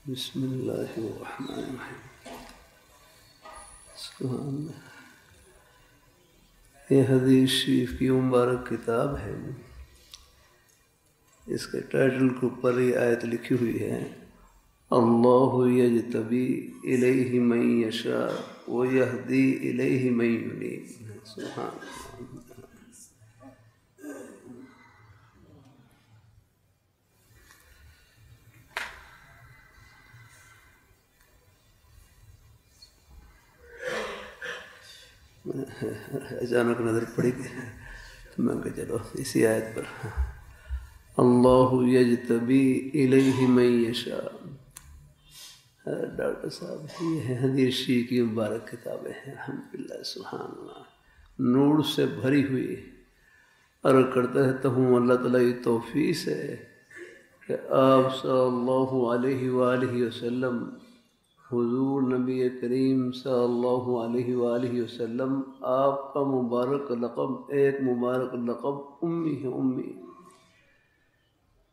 بسم اللہ الرحمن الرحیم۔ سبحان اللہ۔ یہ حدیث شریف کی مبارک کتاب ہے، اس کے ٹائٹل کے اوپر یہ آیت لکھی ہوئی ہے، اللہ یجتبی الیہ من یشاء ویہدی الیہ من ینیب۔ سبحان اللہ۔ اچانک نظر پڑی تو میں کہا چلو اسی آیت پر، اللہ یجتبی الیہ من یشاء۔ ڈاکٹر صاحب یہ ہے حدیث شریف کی مبارک کتابیں ہیں، الحمدللہ، سبحان اللہ، نور سے بھری ہوئی۔ عرض کرتا رہتا ہوں اللہ تعالیٰ کی توفیق ہے کہ آپ صلی اللہ علیہ وآلہ وسلم، حضور نبی کریم صلی اللہ علیہ وآلہ وسلم، آپ کا مبارک لقب، ایک مبارک لقب امی ہے، امی۔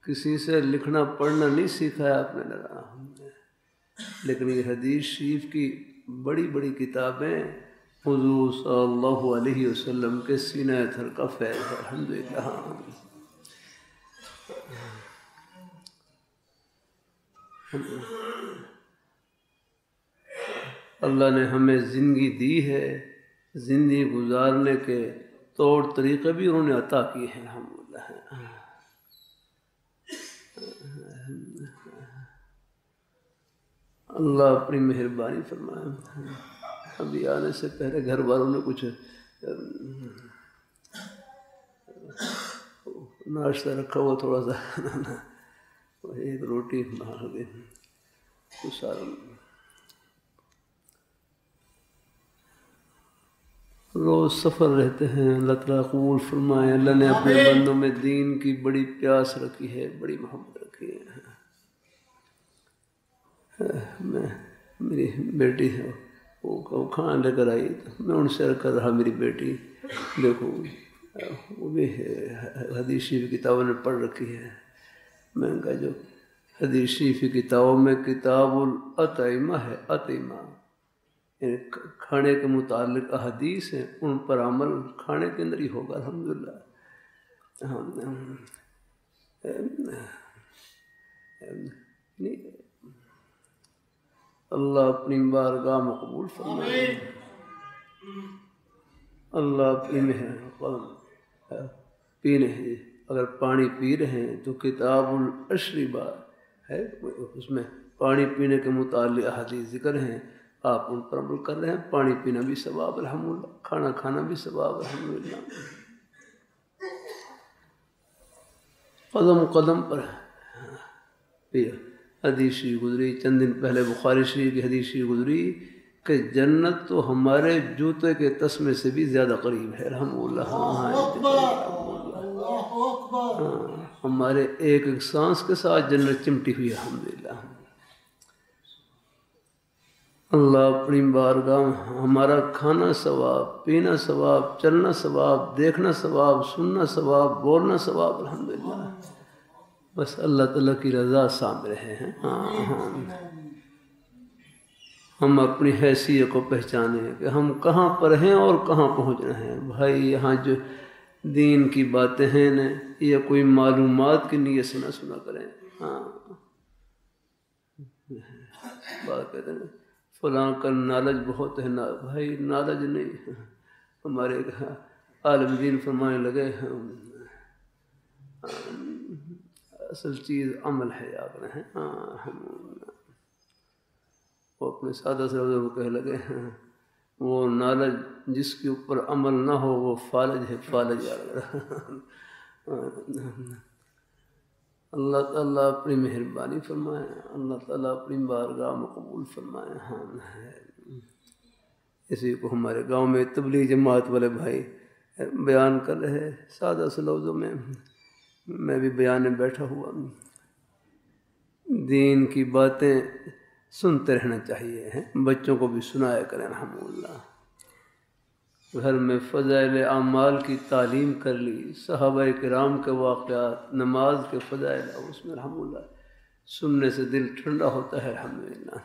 کسی سے لکھنا پڑھنا نہیں سیکھا ہے آپ نے، لیکن یہ حدیث شریف کی بڑی بڑی کتابیں حضور صلی اللہ علیہ وسلم کے سینہ تھر کا فیض ہے، الحمدللہ۔ اللہ نے ہمیں زندگی دی ہے، زندگی گزارنے کے طور طریقے بھی انہوں نے عطا کیے ہیں، الحمدللہ۔ اللہ اپنی مہربانی فرمائے۔ ابھی آنے سے پہلے گھر والوں نے کچھ ناشتہ رکھا ہوا، تھوڑا سا ایک روٹی بنا دی، کچھ سارا روز سفر رہتے ہیں۔ اللہ تعالیٰ قبول فرمائے۔ اللہ نے اپنے بندوں میں دین کی بڑی پیاس رکھی ہے، بڑی محبت رکھی ہے۔ میری بیٹی ہے، وہ کھانا لے کر آئی، میں ان سے کر رہا، میری بیٹی دیکھو وہ بھی حدیث شریف کی کتابوں نے پڑھ رکھی ہے۔ میں نے کہا جو حدیث شریف کی کتابوں میں کتاب الاطعمہ ہے، اطعمہ یعنی کھانے کے متعلق احادیث ہیں، ان پر عمل کھانے کے اندر ہی ہوگا، الحمدللہ۔ اللہ اپنی بارگاہ میں قبول فرمائے۔ اللہ اپنی پینے ہیں، اگر پانی پی رہے ہیں تو کتاب الاشربہ ہے، اس میں پانی پینے کے متعلق احادیث ذکر ہیں، آپ ان پر عمل کر رہے ہیں، پانی پینا بھی ثواب، الحمدللہ، کھانا کھانا بھی ثواب، الحمدللہ۔ قدم قدم پر حدیث شریف گزری چند دن پہلے، بخاری شریف کی حدیث شریف گزری کہ جنت تو ہمارے جوتے کے تسمے سے بھی زیادہ قریب ہے، الحمدللہ۔ ہمارے ایک ایک سانس کے ساتھ جنت چمٹی ہوئی ہے، الحمدللہ۔ اللہ اپنی بارگاہ میں ہمارا کھانا ثواب، پینا ثواب، چلنا ثواب، دیکھنا ثواب، سننا ثواب، بولنا ثواب، الحمدللہ۔ بس اللہ تعالیٰ کی رضا سامنے رہے ہیں۔ ہم اپنی حیثیت کو پہچانیں کہ ہم کہاں پر ہیں اور کہاں پہنچ رہے ہیں۔ بھائی یہاں جو دین کی باتیں ہیں نا، یہ کوئی معلومات کی نیت سے نہ سنا کریں۔ بات کہتے ہیں فلاں کا نالج بہت ہے، بھائی نالج نہیں، ہمارے عالم دین فرمانے لگے اصل چیز عمل ہے، یاد رہے۔ وہ اپنے سادہ سے کو کہنے لگے وہ نالج جس کے اوپر عمل نہ ہو وہ فالج ہے، فالج، یاد رہے۔ اللہ تعالیٰ اپنی مہربانی فرمائے، اللہ تعالیٰ اپنی بارگاہ میں قبول فرمائے۔ اسی کو ہمارے گاؤں میں تبلیغ جماعت والے بھائی بیان کر رہے، سادہ سے لفظوں میں، میں بھی بیان میں بیٹھا ہوا۔ دین کی باتیں سنتے رہنا چاہیے، بچوں کو بھی سنایا کریں، الحمدللہ۔ گھر میں فضائل اعمال کی تعلیم کر لی، صحابہ کرام کے واقعات، نماز کے فضائل، اس میں الحمدللہ سننے سے دل ٹھنڈا ہوتا ہے الحمدللہ۔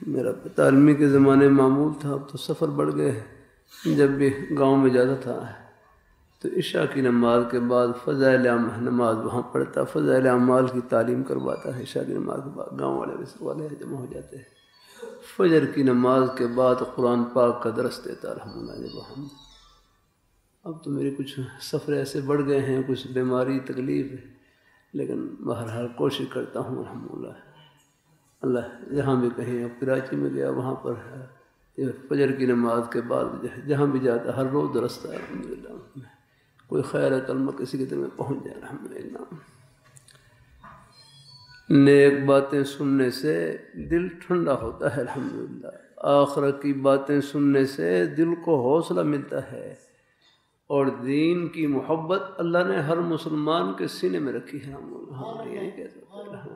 میرا تعلیمی کے زمانے معمول تھا، اب تو سفر بڑھ گئے، جب بھی گاؤں میں جاتا تھا تو عشاء کی نماز کے بعد فضائل نماز وہاں پڑھتا، فضائل اعمال کی تعلیم کرواتا ہے۔ عشاء کی نماز کے بعد گاؤں والے جمع ہو جاتے ہیں، فجر کی نماز کے بعد قرآن پاک کا درس دیتا الحمدللہ۔ جب ہم اب تو میری کچھ سفر ایسے بڑھ گئے ہیں، کچھ بیماری تکلیف ہے، لیکن بہرحال کوشش کرتا ہوں الحمدللہ۔ اللہ جہاں بھی کہیں، اب کراچی میں گیا وہاں پر فجر کی نماز کے بعد جہاں بھی جاتا ہر روز درس تھا الحمدللہ، کوئی خیر کلمہ کسی کے دل میں پہنچ جائے الحمدللہ۔ نیک باتیں سننے سے دل ٹھنڈا ہوتا ہے الحمدللہ، آخرت کی باتیں سننے سے دل کو حوصلہ ملتا ہے، اور دین کی محبت اللہ نے ہر مسلمان کے سینے میں رکھی ہے الحمدللہ۔ یہی کہہ سکتے ہیں،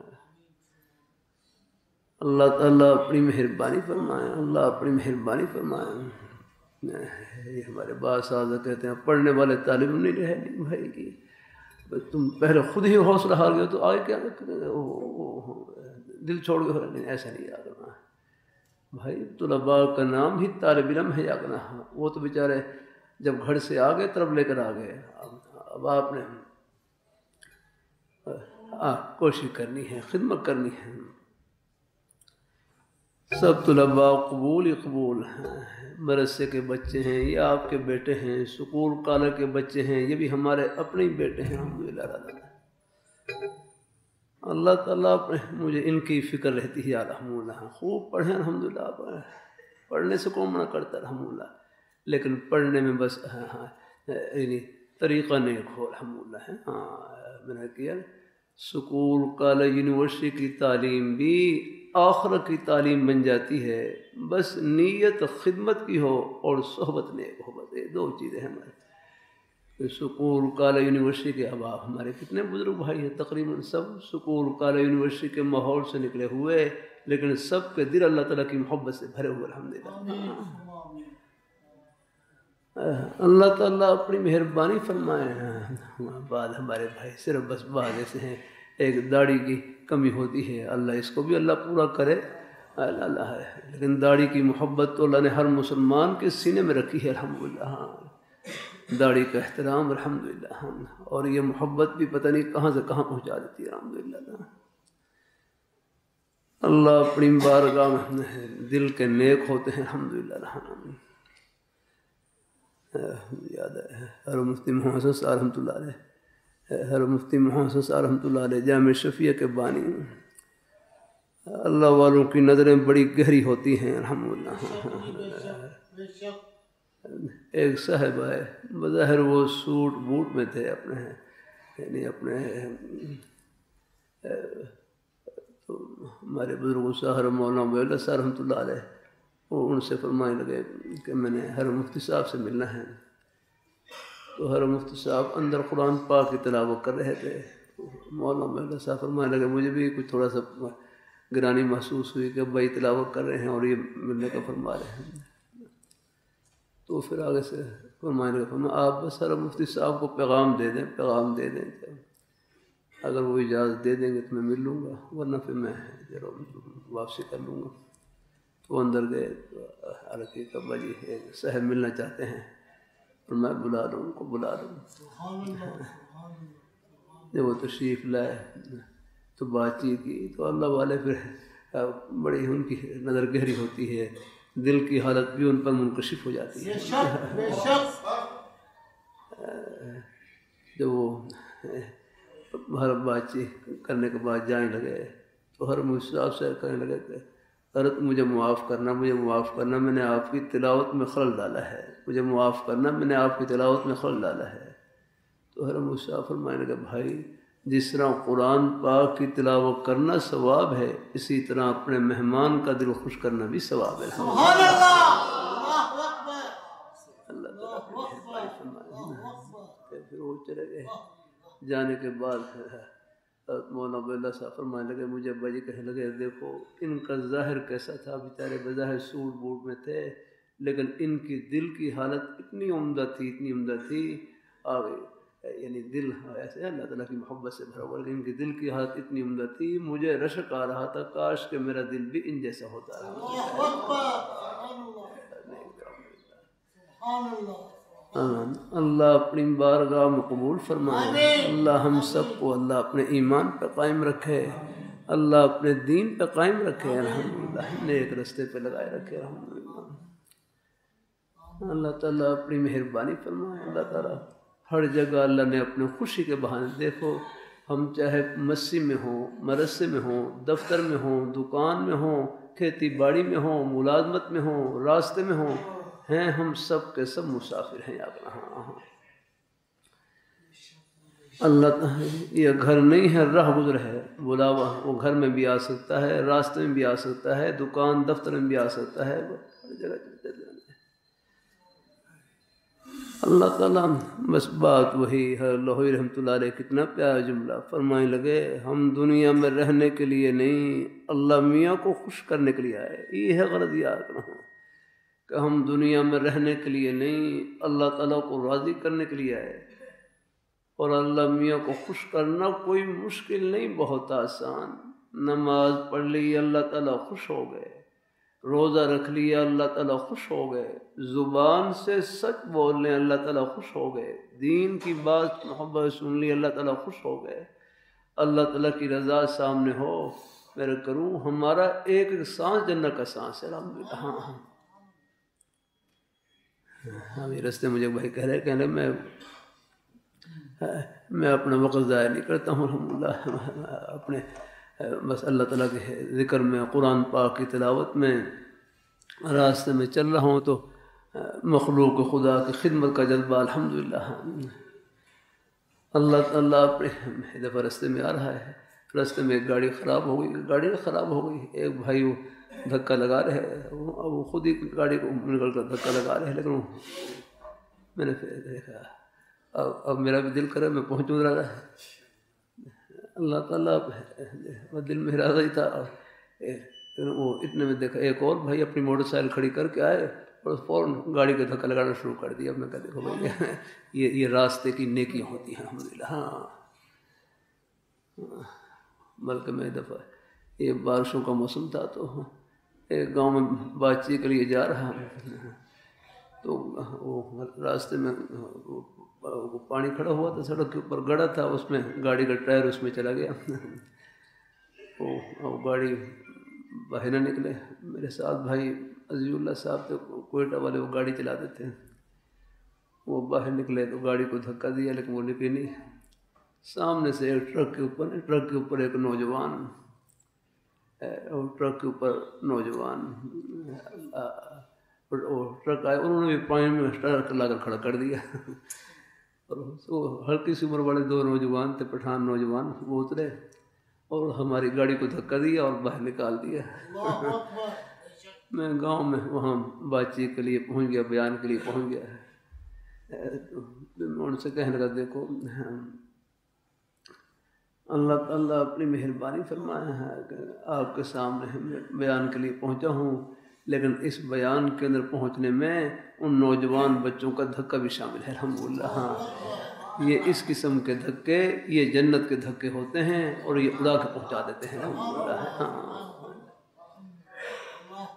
اللہ تعالیٰ اپنی مہربانی فرمائے، اللہ اپنی مہربانی فرمائے۔ یہ ہمارے بعض سازہ کہتے ہیں پڑھنے والے طالب نہیں رہے، نہیں بھائی تم پہلے خود ہی حوصلہ ہار گئے تو آگے کیا دل چھوڑ کے نہیں، ایسا نہیں یاد کرنا بھائی۔ طلباء کا نام ہی طالب علم ہے یاد کرنا۔ وہ تو بیچارے جب گھر سے آگے طرف لے کر آ گئے، اب آپ نے کوشش کرنی ہے، خدمت کرنی ہے۔ سب طلباء قبول ہی قبول ہیں، مدرسے کے بچے ہیں یا آپ کے بیٹے ہیں، سکول کالج کے بچے ہیں، یہ بھی ہمارے اپنے ہی بیٹے ہیں الحمدللہ۔ اللہ تعالیٰ مجھے ان کی فکر رہتی ہے الحمدللہ۔ خوب پڑھیں الحمدللہ، پڑھنے سے کون منع کرتا الحمدللہ، لیکن پڑھنے میں بس یعنی طریقہ نیک ہو الحمدللہ۔ میں نے کیا سکول کالج یونیورسٹی کی تعلیم بھی آخرت کی تعلیم بن جاتی ہے، بس نیت خدمت کی ہو اور صحبت نیک ہو، بس یہ دو چیزیں ہیں ہمارے۔ سکول کالج یونیورسٹی کے اب ہمارے کتنے بزرگ بھائی ہیں، تقریباً سب سکول کالج یونیورسٹی کے ماحول سے نکلے ہوئے، لیکن سب کے دل اللہ تعالیٰ کی محبت سے بھرے ہوئے الحمدللہ۔ اللہ تعالیٰ اپنی مہربانی فرمائے۔ بعد ہمارے بھائی صرف بس بعد ایسے ہیں، ایک داڑھی کی کمی ہوتی ہے، اللہ اس کو بھی اللہ پورا کرے اللہ ہے، لیکن داڑھی کی محبت تو اللہ نے ہر مسلمان کے سینے میں رکھی ہے الحمدللہ۔ داڑھی کا احترام الحمدللہ، اور یہ محبت بھی پتہ نہیں کہاں سے کہاں پہنچا دیتی ہے الحمدللہ۔ اللہ اپنی بارگاہ میں دل کے نیک ہوتے ہیں الحمدللہ۔ یاد ہے ہر مفتی محمد صاحب رحمۃ اللہ علیہ، ہر مفتی محمد صاحب رحمۃ اللہ علیہ جامع شفیع کے بانی، اللہ والوں کی نظریں بڑی گہری ہوتی ہیں الحمدللہ۔ ایک صاحب آئے، بظاہر وہ سوٹ بوٹ میں تھے اپنے، یعنی اپنے تو ہمارے بزرگ صاحب مولانا مولا صاحب رحمۃ اللہ علیہ، وہ ان سے فرمانے لگے کہ میں نے ہر مفتی صاحب سے ملنا ہے۔ تو ہر مفتی صاحب اندر قرآن پاک کی تلاوت کر رہے تھے، مولانا مولا صاحب فرمانے لگے مجھے بھی کچھ تھوڑا سا گرانی محسوس ہوئی کہ بھائی تلاوت کر رہے ہیں اور یہ ملنے کا فرما رہے ہیں۔ تو پھر آگے سے فرمانے لگے آپ بس ہر مفتی صاحب کو پیغام دے دیں، پیغام دے دیں، اگر وہ اجازت دے دیں گے تو میں مل لوں گا، ورنہ پھر میں واپسی کر لوں گا۔ تو اندر گئے تو عرقی کا بھائی ایک صاحب ملنا چاہتے ہیں، اور میں بلا لوں، ان کو بلا لوں۔ جب وہ تشریف لائے تو بات چیت کی تو اللہ والے پھر بڑی ان کی نظر گہری ہوتی ہے، دل کی حالت بھی ان پر منکشف ہو جاتی ہے۔ جب وہ ہر بات چیت کرنے کے بعد جانے لگے تو ہر مصعب سے کہنے لگے کہ حضرت مجھے معاف کرنا، مجھے معاف کرنا، میں نے آپ کی تلاوت میں خلل ڈالا ہے، مجھے معاف کرنا، میں نے آپ کی تلاوت میں خلل ڈالا ہے۔ تو ہر مصعب فرمانے لگا بھائی جس طرح قرآن پاک کی تلاوت کرنا ثواب ہے، اسی طرح اپنے مہمان کا دل خوش کرنا بھی ثواب ہے۔ سبحان اللہ، اللہ تعالیٰ پھر وہ چلے گئے۔ جانے کے بعد مولانا عبداللہ صاحب فرمانے لگے مجھے بھائی کہنے لگے دیکھو ان کا ظاہر کیسا تھا، بیچارے بظاہر سوٹ بوٹ میں تھے، لیکن ان کی دل کی حالت اتنی عمدہ تھی، اتنی عمدہ تھی، آگے یعنی دل ایسے اللہ تعالیٰ کی محبت سے بھرا ہوا، لیکن ان کے دل کی حالت اتنی عمدہ تھی، مجھے رشک آ رہا تھا کاش کہ میرا دل بھی ان جیسا ہوتا اللہ اپنی بارگاہ میں قبول فرمائے، اللہ ہم سب کو اللہ اپنے ایمان پہ قائم رکھے، اللہ اپنے دین پہ قائم رکھے، الحمدللہ نیک رستے پہ لگائے رکھے، الحمدللہ۔ اللہ تعالیٰ اپنی مہربانی فرمائے، اللہ تعالیٰ ہر جگہ اللہ نے اپنے خوشی کے بہانے، دیکھو ہم چاہے مسجد میں ہوں، مدرسے میں ہوں، دفتر میں ہوں، دکان میں ہوں، کھیتی باڑی میں ہوں، ملازمت میں ہوں، راستے میں ہوں، ہیں ہم سب کے سب مسافر ہیں یہاں۔ اللہ تعالیٰ یہ گھر نہیں ہے، راہ گزر ہے، بلاوا وہ گھر میں بھی آ سکتا ہے، راستے میں بھی آ سکتا ہے، دکان دفتر میں بھی آ سکتا ہے، ہر جگہ چلتے جانا ہے۔ اللہ تعالیٰ بس بات وہی ہے، لوہی رحمۃ اللہ علیہ کتنا پیارا جملہ فرمائے لگے، ہم دنیا میں رہنے کے لیے نہیں، اللہ میاں کو خوش کرنے کے لیے آئے، یہ ہے غرض یاد رکھنا کہ ہم دنیا میں رہنے کے لیے نہیں، اللہ تعالیٰ کو راضی کرنے کے لیے آئے۔ اور اللہ میاں کو خوش کرنا کوئی مشکل نہیں، بہت آسان، نماز پڑھ لی اللہ تعالیٰ خوش ہو گئے، روزہ رکھ لیا اللہ تعالیٰ خوش ہو گئے، زبان سے سچ بول لیں اللہ تعالیٰ خوش ہو گئے، دین کی بات محبت سن لی اللہ تعالیٰ خوش ہو گئے، اللہ تعالیٰ کی رضا سامنے ہو، میرے کروں ہمارا ایک ایک سانس جنت کا سانس ہے، الحمدللہ۔ ہاں یہ رستے مجھے بھائی کہہ رہے میں اپنا وقت ضائع نہیں کرتا ہوں، الحمدللہ اپنے بس اللہ تعالیٰ کے ذکر میں، قرآن پاک کی تلاوت میں، راستے میں چل رہا ہوں تو مخلوق خدا کی خدمت کا جذبہ، الحمدللہ۔ اللہ تعالیٰ اپنے دفعہ راستے میں آ رہا ہے، راستے میں ایک گاڑی خراب ہو گئی، گاڑی خراب ہو گئی، ایک بھائی وہ دھکا لگا رہے، وہ خود ہی گاڑی کو نکل کر دھکا لگا رہے، لیکن میں نے پھر دیکھا اب میرا بھی دل کرے میں پہنچوں رہا ہے، اللہ تعالیٰ دل میں ارادہ ہی تھا، وہ اتنے میں دیکھا ایک اور بھائی اپنی موٹر سائیکل کھڑی کر کے آئے اور فوراً گاڑی کا دھکا لگانا شروع کر دیا۔ میں کہا دیکھو بھائی یہ راستے کی نیکیاں ہوتی ہیں، الحمدللہ۔ ہاں بلکہ میں دفعہ یہ بارشوں کا موسم تھا تو ایک گاؤں میں بات چیت کے لیے جا رہا تو وہ راستے میں پانی کھڑا ہوا تھا، سڑک کے اوپر گڑا تھا، اس میں گاڑی کا ٹائر اس میں چلا گیا، وہ گاڑی باہر نہ نکلے۔ میرے ساتھ بھائی عزیز اللہ صاحب تھے کوئٹہ والے، وہ گاڑی چلاتے تھے، وہ باہر نکلے تو گاڑی کو دھکا دیا لیکن وہ نکلی نہیں۔ سامنے سے ایک ٹرک کے اوپر ایک نوجوان، ٹرک کے اوپر نوجوان، ٹرک آئے، انہوں نے بھی پانی میں ٹرک لا کر کھڑا کر دیا، اور وہ ہلکی سی عمر والے دو نوجوان تھے، پٹھان نوجوان، وہ اترے اور ہماری گاڑی کو دھکا دیا اور باہر نکال دیا۔ میں گاؤں میں وہاں بات چیت کے لیے پہنچ گیا، بیان کے لیے پہنچ گیا، میں ان سے کہنے لگا دیکھو اللہ تعالیٰ اپنی مہربانی فرمایا ہے کہ آپ کے سامنے بیان کے لیے پہنچا ہوں، لیکن اس بیان کے اندر پہنچنے میں ان نوجوان بچوں کا دھکا بھی شامل ہے، الحمدللہ۔ ہاں یہ اس قسم کے دھکے یہ جنت کے دھکے ہوتے ہیں اور یہ اڑا کے پہنچا دیتے ہیں، الحمدللہ۔ ہاں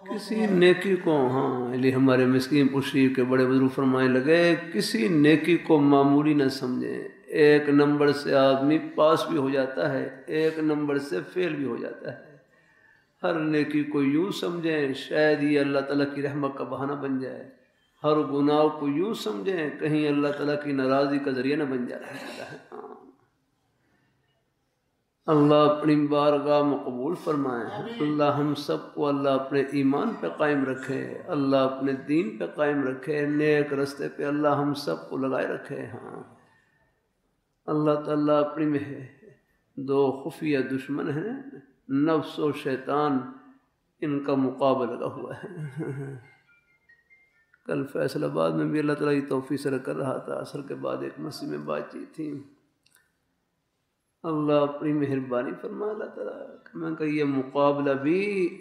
کسی نیکی کو، ہاں علی ہمارے مسکین پشیر کے بڑے بزرگ فرمانے لگے، کسی نیکی کو معمولی نہ سمجھیں، ایک نمبر سے آدمی پاس بھی ہو جاتا ہے، ایک نمبر سے فیل بھی ہو جاتا ہے۔ ہر نیکی کو یوں سمجھیں شاید یہ اللہ تعالیٰ کی رحمت کا بہانہ بن جائے، ہر گناہ کو یوں سمجھیں کہیں اللہ تعالیٰ کی ناراضی کا ذریعہ نہ بن جائے۔ اللہ اپنی بارگاہ میں قبول فرمائے، اللہ ہم سب کو اللہ اپنے ایمان پہ قائم رکھے، اللہ اپنے دین پہ قائم رکھے، نیک رستے پہ اللہ ہم سب کو لگائے رکھے۔ ہاں اللہ تعالیٰ اپنی میں دو خفیہ دشمن ہیں، نفس و شیطان، ان کا مقابلہ لگا ہوا ہے۔ کل فیصل آباد میں بھی اللہ تعالیٰ کی توفیق سے کر رہا تھا، عصر کے بعد ایک مسجد میں بات چیت تھی، اللہ اپنی مہربانی فرما، اللہ تعالیٰ میں کہ یہ مقابلہ بھی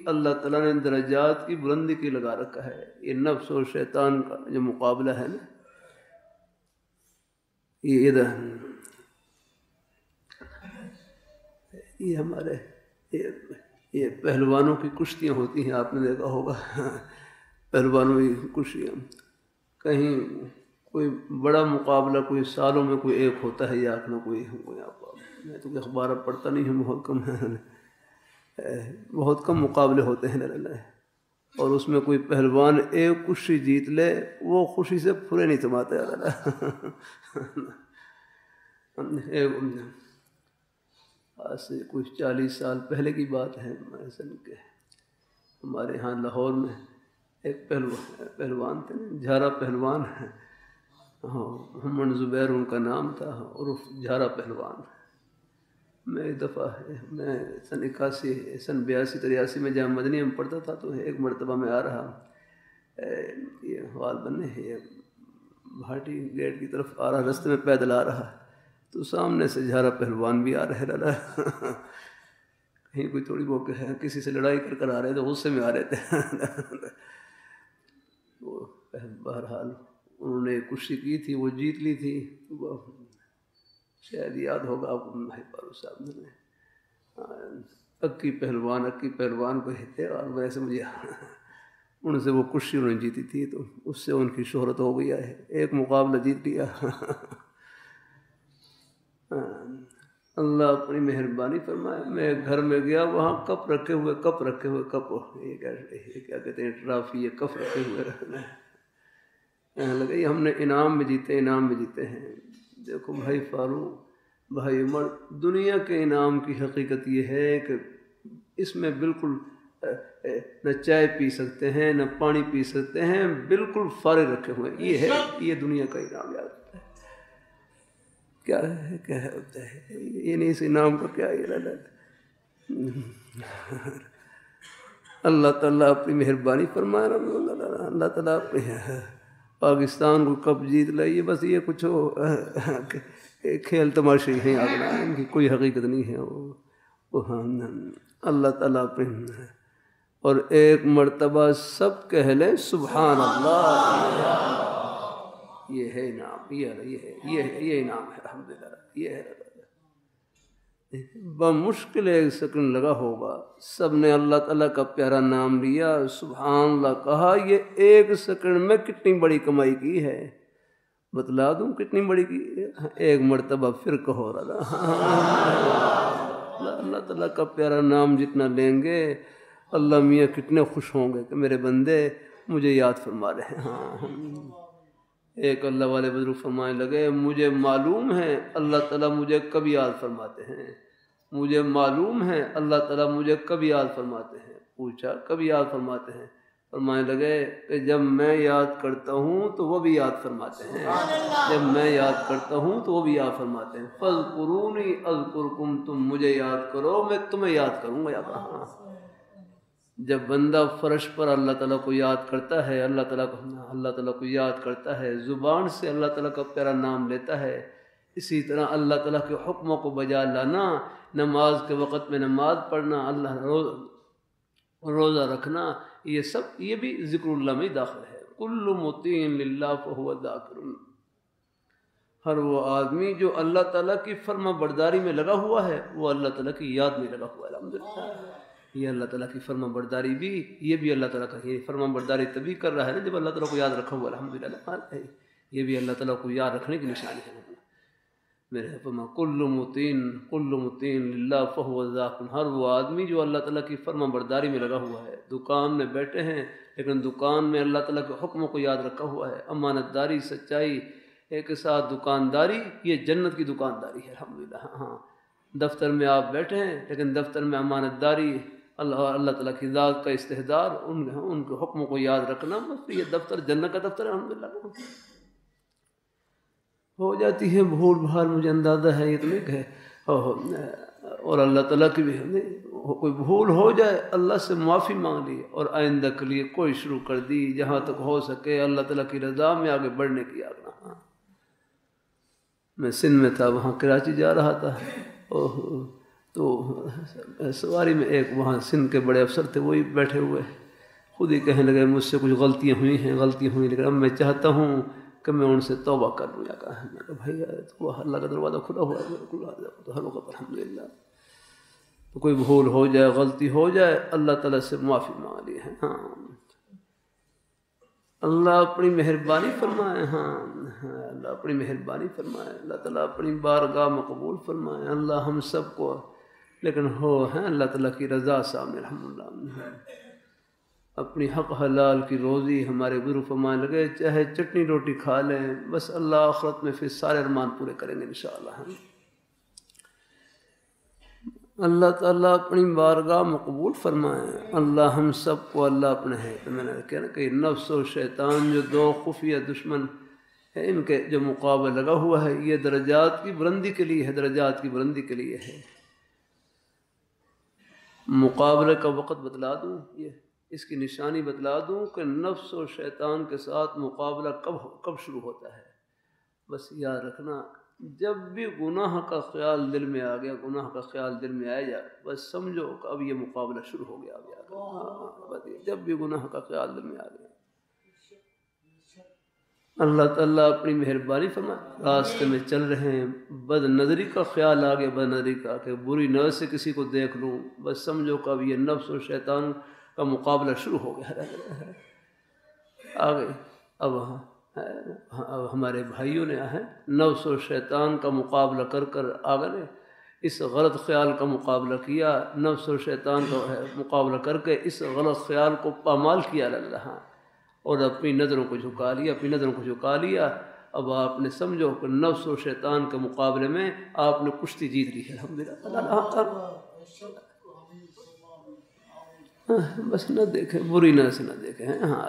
اللہ تعالیٰ نے درجات کی بلندی کی لگا رکھا ہے، یہ نفس اور شیطان کا جو مقابلہ ہے نا، یہ ادھر یہ ہمارے یہ پہلوانوں کی کشتیاں ہوتی ہیں، آپ نے دیکھا ہوگا پہلوانوں کی کشتیاں، کہیں کوئی بڑا مقابلہ کوئی سالوں میں کوئی ایک ہوتا ہے یا نہ کوئی میں تو اخبار پڑھتا نہیں ہوں، بہت کم مقابلے ہوتے ہیں اور اس میں کوئی پہلوان ایک کشتی جیت لے وہ خوشی سے پھرے نہیں سماتے۔ آج سے کچھ 40 سال پہلے کی بات ہے، ہمارے ہاں لاہور میں ایک پہلوان تھے، جھارا پہلوان، محمد زبیر ان کا نام تھا، عرف جھارا پہلوان۔ میں ایک دفعہ میں سن 82-83 میں جہاں مدنی میں پڑھتا تھا تو ایک مرتبہ میں آ رہا یہ وال بننے یہ بھاٹی گیٹ کی طرف آ رہا، رستے میں پیدل آ رہا تو سامنے سے جھارا پہلوان بھی آ رہے کہیں کوئی تھوڑی بہت کسی سے لڑائی کر آ رہے تھے، غصے میں آ رہے تھے۔ وہ بہرحال انہوں نے کشتی کی تھی، وہ جیت لی تھی، شاید یاد ہوگا آپ کو بھائی پارو صاحب نے اکی پہلوان کو ہتے، اور ویسے مجھے ان سے وہ کشتی انہوں نے جیتی تھی تو اس سے ان کی شہرت ہو گئی ہے، ایک مقابلہ جیت لیا۔ اللہ اپنی مہربانی فرمائے، میں گھر میں گیا، وہاں کپ رکھے ہوئے یہ کیا کہتے ہیں ٹرافی، یہ کپ رکھے ہوئے کہنے لگے یہ ہم نے انعام میں جیتے ہیں۔ دیکھو بھائی فاروق، بھائی عمر، دنیا کے انعام کی حقیقت یہ ہے کہ اس میں بالکل نہ چائے پی سکتے ہیں نہ پانی پی سکتے ہیں، بالکل فارغ رکھے ہوئے، یہ ہے یہ دنیا کا انعام۔ یاد ہوتا ہے کیا ہوتا ہے یہ نہیں، اس انعام کا کیا اللہ تعالیٰ اپنی مہربانی فرمائے، اللہ تعالیٰ اپنی پاکستان کو کب جیت لائیے، بس یہ کچھ کھیل تماشے ہیں، ان کی کوئی حقیقت نہیں ہے۔ اللہ تعالیٰ اپنے اور ایک مرتبہ سب کہہ لیں سبحان اللہ، یہ ہے انعام، یہ انعام ہے، الحمدللہ یہ ہے۔ بمشکل 1 سیکنڈ لگا ہوگا، سب نے اللہ تعالیٰ کا پیارا نام لیا، سبحان اللہ کہا، یہ 1 سیکنڈ میں کتنی بڑی کمائی کی ہے، بتلا دوں کتنی بڑی کی، ایک مرتبہ پھر کہو اللہ تعالیٰ کا پیارا نام جتنا لیں گے اللہ میاں کتنے خوش ہوں گے کہ میرے بندے مجھے یاد فرما رہے ہیں۔ ایک اللہ والے بزرگ فرمانے لگے، مجھے معلوم ہے اللہ تعالیٰ مجھے کب یاد فرماتے ہیں، مجھے معلوم ہے اللہ تعالیٰ مجھے کب یاد فرماتے ہیں۔ پوچھا کب یاد فرماتے ہیں؟ فرمانے لگے کہ جب میں یاد کرتا ہوں تو وہ بھی یاد فرماتے ہیں، جب میں یاد کرتا ہوں تو وہ بھی یاد فرماتے ہیں۔ فاذکرونی اذکرکم، تم مجھے یاد کرو میں تمہیں یاد کروں گا۔ جب بندہ فرش پر اللہ تعالیٰ کو یاد کرتا ہے، اللہ تعالیٰ کو یاد کرتا ہے، زبان سے اللہ تعالیٰ کا پیارا نام لیتا ہے، اسی طرح اللہ تعالیٰ کے حکموں کو بجا لانا، نماز کے وقت میں نماز پڑھنا، روزہ رکھنا، یہ سب یہ بھی ذکر اللہ میں داخل ہے۔ کل مطیع للہ فہو ذاکر، ہر وہ آدمی جو اللہ تعالیٰ کی فرما برداری میں لگا ہوا ہے وہ اللہ تعالیٰ کی یاد میں لگا ہوا ہے۔ الحمدللہ یہ اللہ تعالیٰ کی فرما برداری بھی، یہ بھی اللہ تعالیٰ کا یہ فرما برداری تبھی کر رہا ہے نا جب اللہ تعالیٰ کو یاد رکھا ہوا۔ الحمدللہ یہ بھی اللہ تعالیٰ کو یاد رکھنے کی نشانی ہے۔ میرے فرما کل مطیع للہ فہو ذاکر، ہر وہ آدمی جو اللہ تعالیٰ کی فرما برداری میں لگا ہوا ہے، دکان میں بیٹھے ہیں لیکن دکان میں اللہ تعالیٰ کے حکموں کو یاد رکھا ہوا ہے، امانت داری، سچائی کے ساتھ دکانداری، یہ جنت کی دکانداری ہے۔ الحمدللہ دفتر میں آپ بیٹھے ہیں لیکن دفتر میں امانت داری، اللہ تعالیٰ کی ذات کا استحضار، ان کے حکموں کو یاد رکھنا، بس یہ دفتر جنت کا دفتر ہے۔ الحمدللہ ہو جاتی ہے بھول بھال، مجھے اندازہ ہے یہ تو نہیں کہ، اور اللہ تعالیٰ کی بھی کوئی بھول ہو جائے اللہ سے معافی مانگ لی اور آئندہ کے لیے کوئی شروع کر دی، جہاں تک ہو سکے اللہ تعالیٰ کی رضا میں آگے بڑھنے کی آگنا۔ میں سندھ میں تھا، وہاں کراچی جا رہا تھا، تو سواری میں ایک وہاں سندھ کے بڑے افسر تھے، وہی بیٹھے ہوئے، خود ہی کہنے لگے مجھ سے کچھ غلطیاں ہوئی لیکن اب میں چاہتا ہوں کہ میں ان سے توبہ کر لوں۔ میں کہا بھائی تو اللہ کا دروازہ کھلا ہوا ہے، بالکل ہر وقت الحمدللہ تو کوئی بھول ہو جائے، غلطی ہو جائے، اللہ تعالیٰ سے معافی مانگ لی ہے۔ ہاں اللہ اپنی مہربانی فرمائے، ہاں اللہ اپنی مہربانی فرمائے، اللہ تعالیٰ اپنی بارگاہ میں قبول فرمائے اللہ ہم سب کو، لیکن ہو ہیں اللہ تعالیٰ کی رضا سامنے الحمدللہ۔ اپنی حق حلال کی روزی ہمارے بزرگ فرمانے لگے چاہے چٹنی روٹی کھا لیں، بس اللہ آخرت میں پھر سارے ارمان پورے کریں گے انشاءاللہ۔ اللہ تعالیٰ اپنی بارگاہ میں قبول فرمائے اللہ ہم سب کو، اللہ اپنے ہے تو میں نے کہا نا کہ نفس و شیطان جو دو خفیہ دشمن ہے، ان کے جو مقابلہ لگا ہوا ہے، یہ درجات کی بلندی کے لیے ہے، درجات کی بلندی کے لیے ہے۔ مقابلے کا وقت بتلا دوں، یہ اس کی نشانی بتلا دوں کہ نفس و شیطان کے ساتھ مقابلہ کب شروع ہوتا ہے۔ بس یاد رکھنا، جب بھی گناہ کا خیال دل میں آ گیا، گناہ کا خیال دل میں آیا بس سمجھو کہ اب یہ مقابلہ شروع ہو گیا۔ جب بھی گناہ کا خیال دل میں آ گیا، اللہ تعالیٰ اپنی مہربانی فرمائے، راستے میں چل رہے ہیں، بد نظری کا خیال آ گیا، بد نظری کا کہ بری نظر سے کسی کو دیکھ لوں، بس سمجھو کہ اب یہ نفس و شیطان کا مقابلہ شروع ہو گیا آگے۔ اب ہمارے بھائیوں نے نفس و شیطان کا مقابلہ کر آگے نے اس غلط خیال کا مقابلہ کیا، نفس و شیطان کا مقابلہ کر کے اس غلط خیال کو پامال کیا اللہ، اور اپنی نظروں کو جھکا لیا، اپنی نظروں کو جھکا لیا۔ اب آپ نے سمجھو کہ نفس و شیطان کے مقابلے میں آپ نے کشتی جیت لی ہے الحمدللہ۔ بس نہ دیکھیں، بری نظر سے نہ دیکھیں۔ ہاں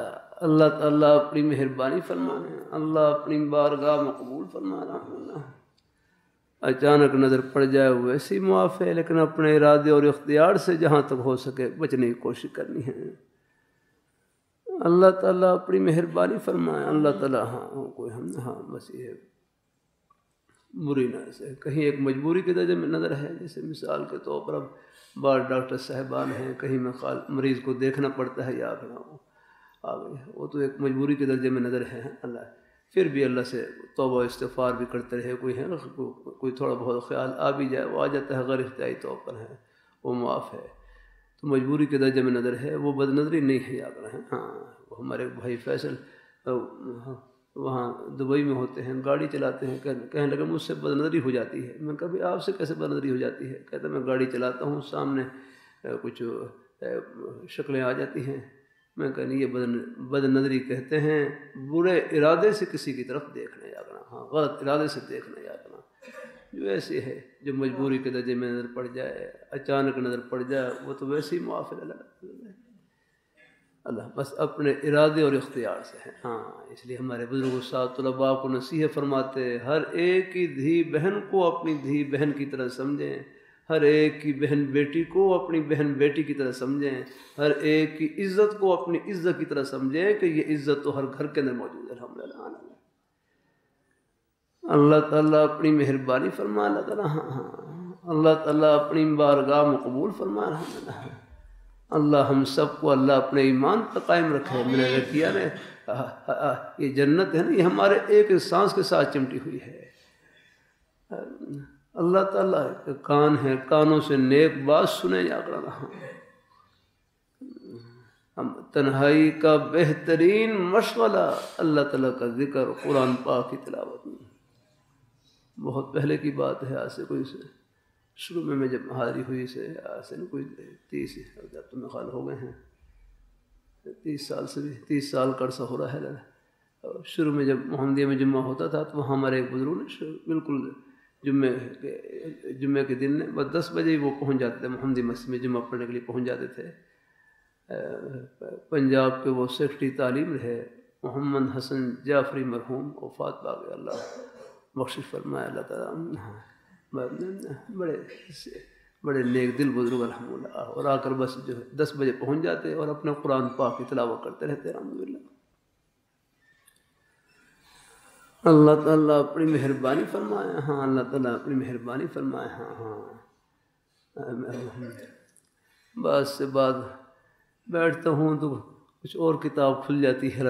اللہ تعالیٰ اپنی مہربانی فرمائے، اللہ اپنی بارگاہ میں قبول فرمانا۔ اچانک نظر پڑ جائے ویسے ہی معاف ہے، لیکن اپنے ارادے اور اختیار سے جہاں تک ہو سکے بچنے کی کوشش کرنی ہے۔ اللہ تعالیٰ اپنی مہربانی فرمائے، اللہ تعالیٰ بس یہ بری نظر سے کہیں ایک مجبوری کے درجے میں نظر ہے، جیسے مثال کے طور پر اب بعض ڈاکٹر صاحبان ہیں، کہیں میں مریض کو دیکھنا پڑتا ہے یا وہ تو ایک مجبوری کے درجے میں نظر ہے اللہ، پھر بھی اللہ سے توبہ استغفار بھی کرتے رہے، کوئی ہے نا کوئی تھوڑا بہت خیال آ بھی جائے، وہ آ جاتا ہے غیر اختیاری طور پر ہے، وہ معاف ہے، تو مجبوری کے درجے میں نظر ہے، وہ بد نظری نہیں ہے یاد رہے۔ ہاں وہ ہمارے بھائی فیصل وہاں دبئی میں ہوتے ہیں، گاڑی چلاتے ہیں، کہنے لگے مجھ سے بد نظری ہو جاتی ہے۔ میں نے کہا بھی آپ سے کیسے بد نظری ہو جاتی ہے؟ کہتے میں گاڑی چلاتا ہوں، سامنے کچھ شکلیں آ جاتی ہیں، میں کہا نہیں، یہ بد نظری کہتے ہیں برے ارادے سے کسی کی طرف دیکھنا یا کرنا، ہاں غلط ارادے سے دیکھنا یا کرنا، جو ایسے ہے جو مجبوری کے درجے میں نظر پڑ جائے، اچانک نظر پڑ جائے، وہ تو ویسے ہی معاف ہے اللہ، بس اپنے ارادے اور اختیار سے ہے۔ ہاں اس لیے ہمارے بزرگ استاد طلباء کو نصیحت فرماتے، ہر ایک کی دھی بہن کو اپنی دھی بہن کی طرح سمجھیں، ہر ایک کی بہن بیٹی کو اپنی بہن بیٹی کی طرح سمجھیں، ہر ایک کی عزت کو اپنی عزت کی طرح سمجھیں کہ یہ عزت تو ہر گھر کے اندر موجود ہے الحمدللہ۔ اللہ تعالیٰ اپنی مہربانی فرما، اللہ تعالیٰ اپنی بارگاہ میں قبول فرما الحمدللہ۔ اللہ ہم سب کو اللہ اپنے ایمان پر قائم رکھے۔ میں نے کیا نا یہ جنت ہے نا، یہ ہمارے ایک سانس کے ساتھ چمٹی ہوئی ہے۔ اللہ تعالیٰ کے کان ہیں، کانوں سے نیک بات سنے یا کرنا۔ ہم تنہائی کا بہترین مشغلہ اللہ تعالیٰ کا ذکر، قرآن پاک کی تلاوت میں۔ بہت پہلے کی بات ہے، آج سے کوئی شروع میں جب حاضری ہوئی سے آج سے کوئی 30 تو میں خیال ہو گئے ہیں 30 سال سے بھی 30 سال کا عرصہ ہو رہا ہے۔ شروع میں جب محمدیہ میں جمعہ ہوتا تھا تو وہاں ہمارے ایک بزرگ نے بالکل جمعے کے دن نے بس 10 بجے وہ پہنچ جاتے تھے، محمدی مسجد میں جمعہ پڑھنے کے لیے پہنچ جاتے تھے۔ پنجاب کے وہ سیکرٹری تعلیم رہے محمد حسن جعفری مرحوم، وفات پا گئے، اللہ بخشش فرمائے اللہ تعالیٰ۔ بڑے نیک دل بزرگ الحمدللہ، اور آ کر بس جو 10 بجے پہنچ جاتے اور اپنے قرآن پاک کی تلاوت کرتے رہتے الحمدللہ۔ اللہ تعالیٰ اپنی مہربانی فرمائے، ہاں اللہ تعالیٰ اپنی مہربانی فرمائے، ہاں بعد سے بعد بیٹھتا ہوں تو کچھ اور کتاب کھل جاتی ہے،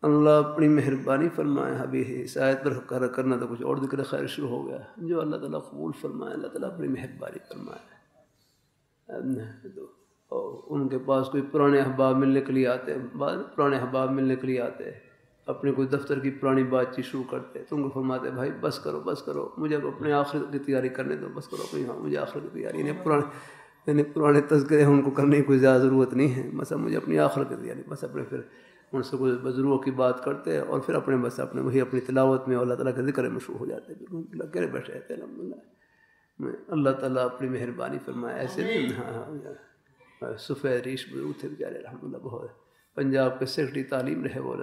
اللہ اپنی مہربانی فرمائے. ابھی اس آیت پر کرنا تو کچھ اور ذکر خیر شروع ہو گیا. جو اللہ تعالیٰ قبول فرمائے, اللہ تعالیٰ اپنی مہربانی فرمائے. ان کے پاس کوئی پرانے احباب ملنے کے لیے آتے ہیں, بعد پرانے احباب ملنے کے لیے آتے ہیں, اپنی کوئی دفتر کی پرانی بات چیت شروع کرتے, تو ان کو فرماتے بھائی بس کرو, مجھے اپنے آخرت کی تیاری کرنے دو, بس کرو اپنی, ہاں مجھے آخرت کی تیاری نہیں, پرانے تذکرے ان کو کرنے کی کوئی زیادہ ضرورت نہیں ہے. بس مجھے اپنی آخرت کی تیاری, بس اپنے پھر ان سے کوئی بزرگوں کی بات کرتے اور پھر اپنے بس اپنے وہی اپنی تلاوت میں اللہ تعالیٰ کے ذکر میں مشغول ہو جاتے, لگے بیٹھے رہتے ہیں. الحمدللہ اللہ تعالیٰ اپنی مہربانی فرمائے. ایسے نہیں, ہاں سفید ریش بزرگ تھے بیچارے الحمدللہ, بہت پنجاب کے سیکرٹری تعلیم رہے وہ.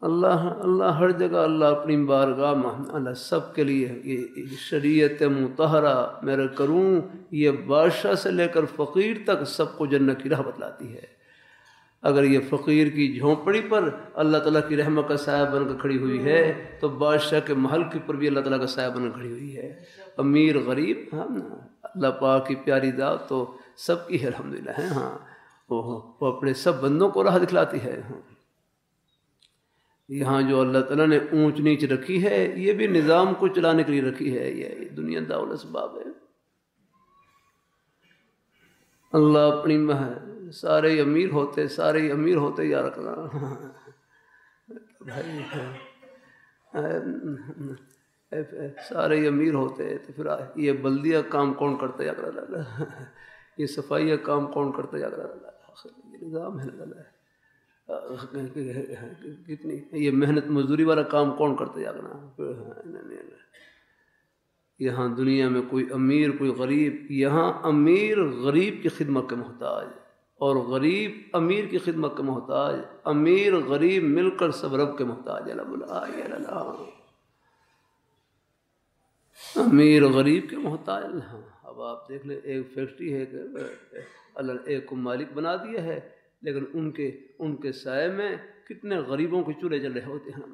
اللہ ہر جگہ اللہ اپنی بارگاہ میں اللہ سب کے لیے یہ شریعت مطہرہ میرے کروں, یہ بادشاہ سے لے کر فقیر تک سب کو جنت کی راہ بتلاتی ہے. اگر یہ فقیر کی جھونپڑی پر اللہ تعالیٰ کی رحمت کا سایہ بن کر کھڑی ہوئی ہے تو بادشاہ کے محل کے پر بھی اللہ تعالیٰ کا سایہ بن کر کھڑی ہوئی ہے. امیر غریب, ہاں اللہ پاک کی پیاری ذات تو سب کی ہے الحمدللہ ہے. ہاں وہ اپنے سب بندوں کو راہ دکھلاتی ہے. یہاں جو اللہ تعالیٰ نے اونچ نیچ رکھی ہے یہ بھی نظام کو چلانے کے لیے رکھی ہے. یہ دنیا داؤل اسباب ہے. اللہ اپنی سارے امیر ہوتے یا رکھنا بھائی, سارے امیر ہوتے تو پھر یہ بلدیہ کام کون کرتا یا کرا, یہ صفائی کا کام کون کرتا یا کرا. یہ نظام ہے. کتنی یہ محنت مزدوری والا کام کون کرتا یا کرنا. یہاں دنیا میں کوئی امیر کوئی غریب, یہاں امیر غریب کی خدمت کے محتاج اور غریب امیر کی خدمت کے محتاج, امیر غریب مل کر سب رب کے محتاج. امیر غریب کے محتاج. اب آپ دیکھ لیں ایک فیکٹری ہے کہ اللہ ایک کو مالک بنا دیا ہے, لیکن ان کے سائے میں کتنے غریبوں کے چولہے جل رہے ہوتے ہیں.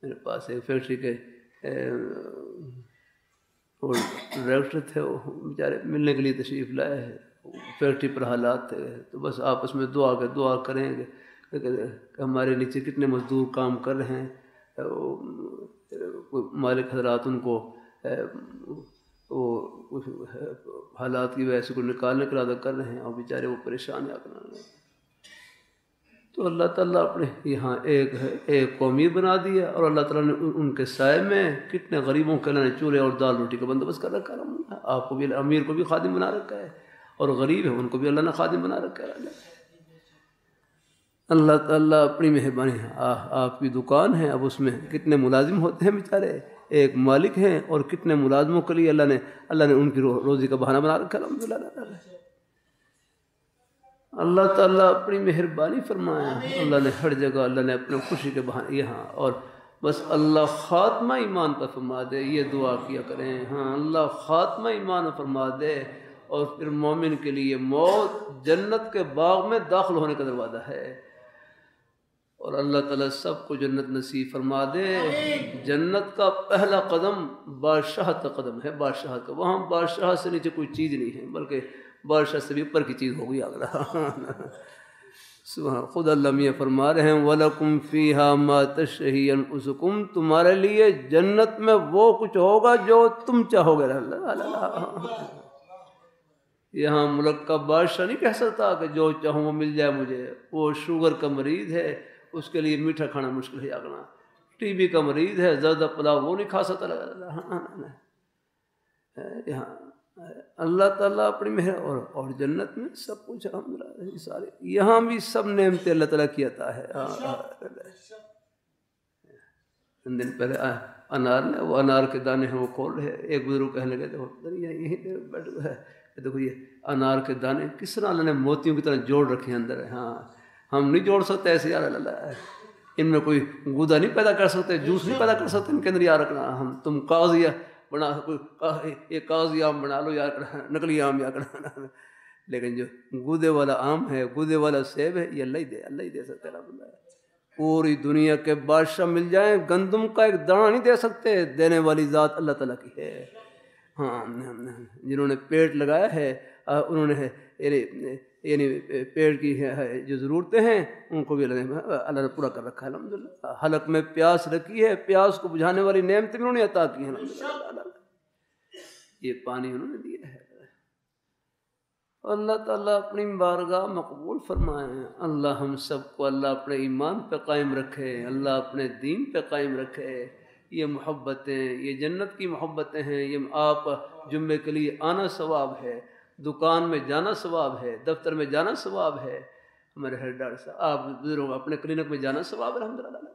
میرے پاس ایک فیکٹری کے وہ ڈائریکٹر تھے, وہ بیچارے ملنے کے لیے تشریف لائے ہیں. فیکٹری پر حالات تھے تو بس آپس میں دعا کریں گے کہ ہمارے نیچے کتنے مزدور کام کر رہے ہیں. مالک حضرات ان کو وہ حالات کی وجہ سے کو نکالنے کا ارادہ کر رہے ہیں اور بیچارے وہ پریشان ہیں کرنا. تو اللہ تعالیٰ اپنے یہاں ایک کو امیر بنا دیا اور اللہ تعالیٰ نے ان کے سائے میں کتنے غریبوں کے اللہ نے چولہے اور دال روٹی کا بندوبست کر رکھا ہے. آپ کو بھی امیر کو بھی خادم بنا رکھا ہے اور غریب ہے ان کو بھی اللہ نے خادم بنا رکھا ہے. اللہ تعالیٰ اپنی مہربانی ہے. آپ کی دکان ہے, اب اس میں کتنے ملازم ہوتے ہیں بیچارے, ایک مالک ہیں اور کتنے ملازموں کے لیے اللہ نے ان کی روزی کا بہانہ بنا رکھا ہے. الحمدللہ اللہ تعالیٰ اپنی مہربانی فرمایا. اللہ نے ہر جگہ اللہ نے اپنے خوشی کے بہانے یہاں, اور بس اللہ خاتمہ ایمان پر فرما دے, یہ دعا کیا کریں. ہاں اللہ خاتمہ ایمان پر فرما دے, اور پھر مومن کے لیے موت جنت کے باغ میں داخل ہونے کا دروازہ ہے. اور اللہ تعالیٰ سب کو جنت نصیب فرما دے. جنت کا پہلا قدم بادشاہت کا قدم ہے, بادشاہت کا. وہاں بادشاہ سے نیچے کوئی چیز نہیں ہے, بلکہ بادشاہ سے بھی اوپر کی چیز ہوگی. خود اللہ میاں فرما رہے ہیں وَلَكُمْ فِيهَا مَا تَشْتَهِي أَنفُسُكُمْ, تمہارے لیے جنت میں وہ کچھ ہوگا جو تم چاہو گے. یہاں ملک کا بادشاہ نہیں کہہ سکتا کہ جو چاہوں وہ مل جائے مجھے. وہ شوگر کا مریض ہے, اس کے لیے میٹھا کھانا مشکل ہے جاگنا. ٹی بی کا مریض ہے, زردہ پلاؤ وہ نہیں کھا سکتا. یہاں اللہ تعالیٰ اپنی مہر اور جنت میں سب کچھ الحمدللہ سارے یہاں بھی سب نعمتیں اللہ تعالیٰ کی عطا ہے. چند دن پہلے انار کے دانے ہیں وہ کھول رہے, ایک بزرگ کہنے لگے یہیں بیٹھے ہے, دیکھو یہ انار کے دانے کس طرح اللہ نے موتیوں کی طرح جوڑ رکھے ہیں اندر. ہاں ہم نہیں جوڑ سکتے ایسے یار, اللہ ان میں کوئی گودا نہیں پیدا کر سکتے, جوس نہیں پیدا کر سکتے ان کے اندر. یار رکھنا ہم تم کاغذ بنا یہ کاغذی آم بنا لو, یا نقلی آم یا کرنا. لیکن جو گودے والا آم ہے, گودے والا سیب ہے, یہ اللہ ہی دے سکتے. الحمدللہ پوری دنیا کے بادشاہ مل جائیں, گندم کا ایک دانہ نہیں دے سکتے. دینے والی ذات اللہ تعالیٰ کی ہے. ہاں جنہوں نے پیٹ لگایا ہے انہوں نے یعنی پیڑ کی جو ضرورتیں ہیں ان کو بھی اللہ نے پورا کر رکھا ہے الحمدللہ. حلق میں پیاس رکھی ہے، پیاس کو بجھانے والی نعمتیں بھی انہوں نے عطا کی ہیں الحمدللہ. یہ پانی انہوں نے دیا ہے. اللہ تعالیٰ اپنی بارگاہ مقبول فرمائیں. اللہ ہم سب کو اللہ اپنے ایمان پہ قائم رکھے، اللہ اپنے دین پہ قائم رکھے. یہ محبتیں، یہ جنت کی محبتیں ہیں. یہ آپ جمعے کے لیے آنا ثواب ہے، دکان میں جانا ثواب ہے، دفتر میں جانا ثواب ہے. ہمارے ہر ڈاکٹر صاحب آپ بزرگ اپنے کلینک میں جانا ثواب ہے الحمدللہ.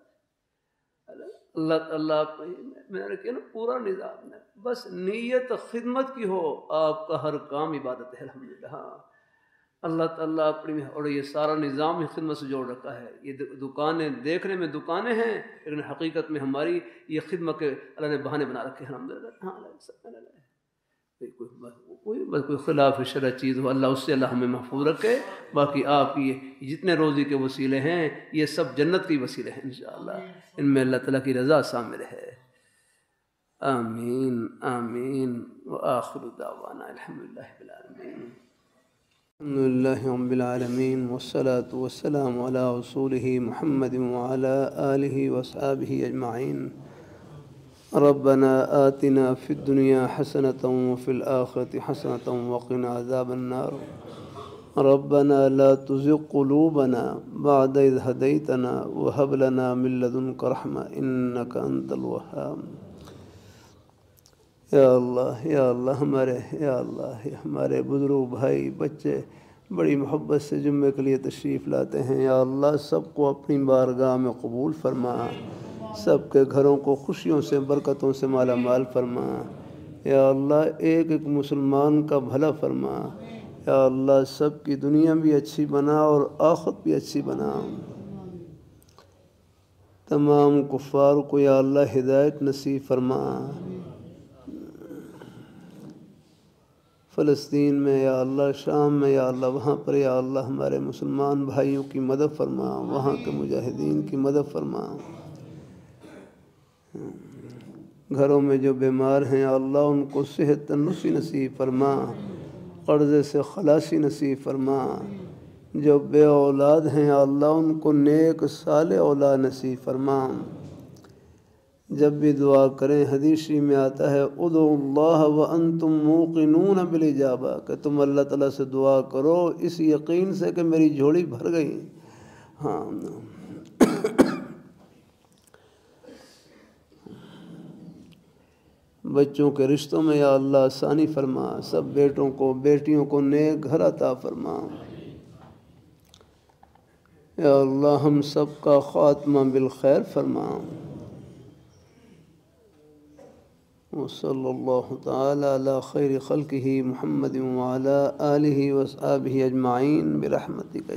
اللہ میں نے کہا نا پورا نظام ہے، بس نیت خدمت کی ہو، آپ کا ہر کام عبادت ہے الحمدللہ. ہاں اللہ تعالیٰ اپنی، اور یہ سارا نظام ہی خدمت سے جوڑ رکھا ہے. یہ دکانیں دیکھنے میں دکانیں ہیں لیکن حقیقت میں ہماری یہ خدمت کے اللہ نے بہانے بنا رکھے ہیں الحمدللہ. ہاں کوئی خلاف شرع چیز ہو اللہ اس سے اللہ ہمیں محفوظ رکھے. باقی آپ یہ جتنے روزی کے وسیلے ہیں یہ سب جنت کی وسیلے ہیں انشاءاللہ. ان میں اللہ تعالیٰ کی رضا شامل ہے. آمین آمین. وآخر دعوانا الحمدللہ رب العالمین. الحمدللہ رب العالمین والصلاة والسلام علی رسولہ محمد وعلی آلہ وصحبہ اجمعین. ربنا آتنا فی الدنیا حسنة وفی الآخرة حسنة وقنا عذاب النار. ربنا لا تزغ قلوبنا بعد إذ هديتنا وهب لنا من لدنك رحمة إنك أنت الوهاب. یا اللہ ہمارے بزرگ بھائی بچے بڑی محبت سے جمعے کے لیے تشریف لاتے ہیں. یا اللہ سب کو اپنی بارگاہ میں قبول فرما، سب کے گھروں کو خوشیوں سے برکتوں سے مالا مال فرما. یا اللہ ایک ایک مسلمان کا بھلا فرما. یا اللہ سب کی دنیا بھی اچھی بنا اور آخرت بھی اچھی بنا. تمام کفار کو یا اللہ ہدایت نصیب فرما. فلسطین میں یا اللہ، شام میں یا اللہ، وہاں پر یا اللہ ہمارے مسلمان بھائیوں کی مدد فرما، وہاں کے مجاہدین کی مدد فرما. گھروں میں جو بیمار ہیں یا اللہ ان کو صحت تندرستی نصیب فرما، قرضے سے خلاصی نصیب فرما. جو بے اولاد ہیں یا اللہ ان کو نیک صالح اولاد نصیب فرما. جب بھی دعا کریں حدیث میں آتا ہے ادعوا اللہ وانتم موقنون بالاجابہ، کہ تم اللہ تعالیٰ سے دعا کرو اس یقین سے کہ میری جھولی بھر گئی. ہاں بچوں کے رشتوں میں یا اللہ آسانی فرما، سب بیٹوں کو بیٹیوں کو نیک گھر عطا فرما. یا اللہ ہم سب کا خاتمہ بالخیر فرما. وصلی اللہ تعالی علی خیر خلقہ محمد وعلی آلہ وصحبہ اجمعین برحمتک.